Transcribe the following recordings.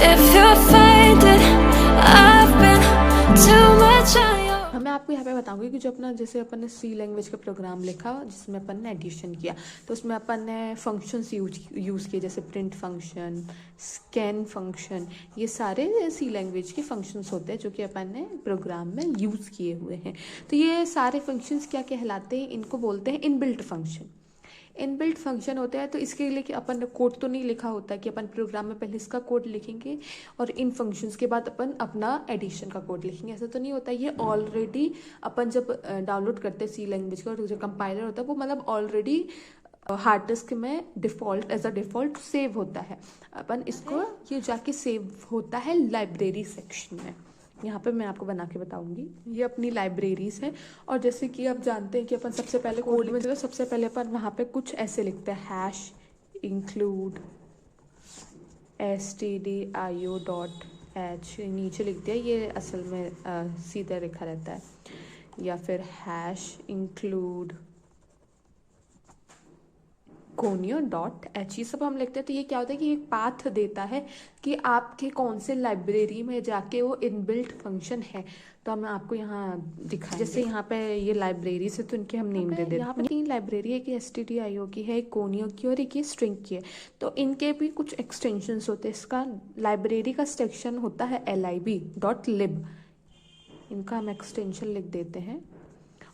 if you find it. I've been too much on your. मैं आपको यहाँ पे बताऊंगी कि जो अपना जैसे अपन ने सी लैंग्वेज का प्रोग्राम लिखा जिसमें अपन ने एडिशन किया, तो उसमें अपन ने फंक्शंस यूज़ किए, जैसे प्रिंट फंक्शन, स्कैन फंक्शन, ये सारे सी लैंग्वेज के फंक्शंस होते हैं जो कि अपन ने प्रोग्राम में यूज़ किए हुए हैं। तो ये सारे फंक्शंस क्या कहलाते हैं, इनको बोलते हैं इनबिल्ट फंक्शन। इनबिल्ट फंक्शन होता है, तो इसके लिए कि अपन ने कोड तो नहीं लिखा होता कि अपन प्रोग्राम में पहले इसका कोड लिखेंगे और इन फंक्शंस के बाद अपन अपना एडिशन का कोड लिखेंगे, ऐसा तो नहीं होता। ये ऑलरेडी अपन जब डाउनलोड करते हैं सी लैंग्वेज का, और जो कंपाइलर होता है वो मतलब ऑलरेडी हार्ड डिस्क में default as a default save होता है। अपन इसको ये जाके सेव होता है लाइब्रेरी सेक्शन में। यहाँ पे मैं आपको बना के बताऊंगी, ये अपनी लाइब्रेरीज है। और जैसे कि आप जानते हैं कि अपन सबसे पहले कोड में जो सबसे पहले अपन वहाँ पे कुछ ऐसे लिखते हैं, हैश इंक्लूड stdio.h नीचे लिख दिया, ये असल में सीधा लिखा रहता है। या फिर हैश इंक्लूड conio.h, ये सब हम लिखते हैं। तो ये क्या होता है कि एक पाथ देता है कि आपके कौन से लाइब्रेरी में जाके वो इनबिल्ट फंक्शन है। तो हम आपको यहाँ दिखा, जैसे यहाँ पे ये लाइब्रेरी से, तो इनके हम नेम दे देते हैं। यहाँ पे तीन लाइब्रेरी है, कि stdio की है, कोनियो की और एक ये स्ट्रिंग की है। तो इनके भी कुछ एक्सटेंशंस होते हैं। इसका लाइब्रेरी का सेक्शन होता है lib.lib, इनका हम एक्सटेंशन लिख देते हैं।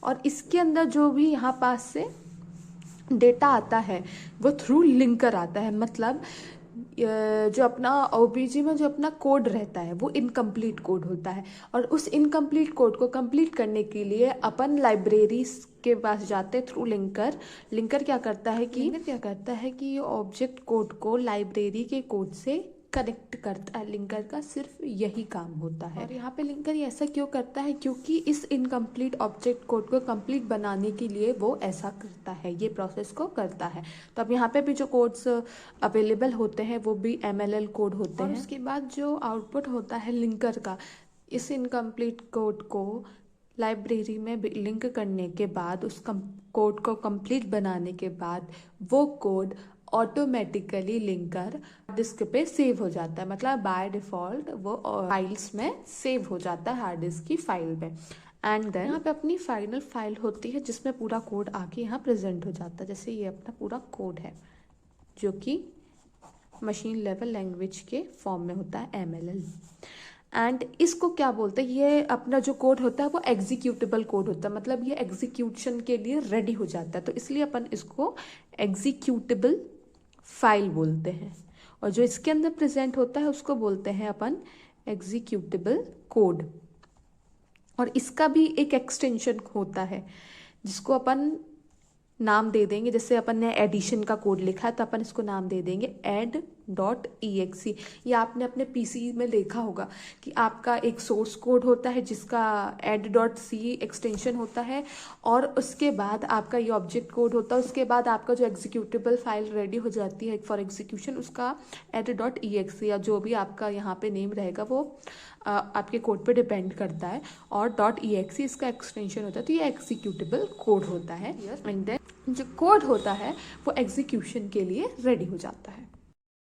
और इसके अंदर जो भी यहाँ पास से डेटा आता है वो थ्रू लिंकर आता है। मतलब जो अपना ओबीजी में जो अपना कोड रहता है वो इनकम्प्लीट कोड होता है, और उस इनकम्प्लीट कोड को कंप्लीट करने के लिए अपन लाइब्रेरीज के पास जाते हैं थ्रू लिंकर। लिंकर क्या करता है कि ये ऑब्जेक्ट कोड को लाइब्रेरी के कोड से कनेक्ट करता है। लिंकर का सिर्फ यही काम होता है। और यहाँ पे लिंकर ये ऐसा क्यों करता है, क्योंकि इस इनकम्प्लीट ऑब्जेक्ट कोड को कंप्लीट बनाने के लिए वो ऐसा करता है, ये प्रोसेस को करता है। तो अब यहाँ पे भी जो कोड्स अवेलेबल होते हैं वो भी MLL कोड होते हैं। उसके बाद जो आउटपुट होता है लिंकर का, इस इनकम्प्लीट कोड को लाइब्रेरी में लिंक करने के बाद, उस कोड को कंप्लीट बनाने के बाद, वो कोड ऑटोमेटिकली लिंकर डिस्क पे सेव हो जाता है। मतलब बाय डिफॉल्ट वो फाइल्स में सेव हो जाता है हार्ड डिस्क की फाइल में। एंड देन यहाँ पे अपनी फाइनल फाइल होती है जिसमें पूरा कोड आके यहाँ प्रेजेंट हो जाता है। जैसे ये अपना पूरा कोड है जो कि मशीन लेवल लैंग्वेज के फॉर्म में होता है, MLL। एंड इसको क्या बोलते हैं, ये अपना जो कोड होता है वो एग्जीक्यूटेबल कोड होता है। मतलब ये एग्जीक्यूशन के लिए रेडी हो जाता है, तो इसलिए अपन इसको एग्जीक्यूटेबल फाइल बोलते हैं। और जो इसके अंदर प्रेजेंट होता है उसको बोलते हैं अपन एग्जीक्यूटेबल कोड। और इसका भी एक एक्सटेंशन होता है जिसको अपन नाम दे देंगे। जैसे अपन ने एडिशन का कोड लिखा है तो अपन इसको नाम दे देंगे add.exe। ये आपने अपने पीसी में देखा होगा कि आपका एक सोर्स कोड होता है जिसका add.c एक्सटेंशन होता है, और उसके बाद आपका ये ऑब्जेक्ट कोड होता है। उसके बाद आपका जो एग्जीक्यूटेबल फाइल रेडी हो जाती है फॉर एग्जीक्यूशन, उसका add.exe या जो भी आपका यहाँ पे नेम रहेगा वो आपके कोड पे डिपेंड करता है। और .exe इसका एक्सटेंशन होता है। तो ये एग्जीक्यूटेबल कोड होता है। एंड देन जो कोड होता है वो एग्जीक्यूशन के लिए रेडी हो जाता है।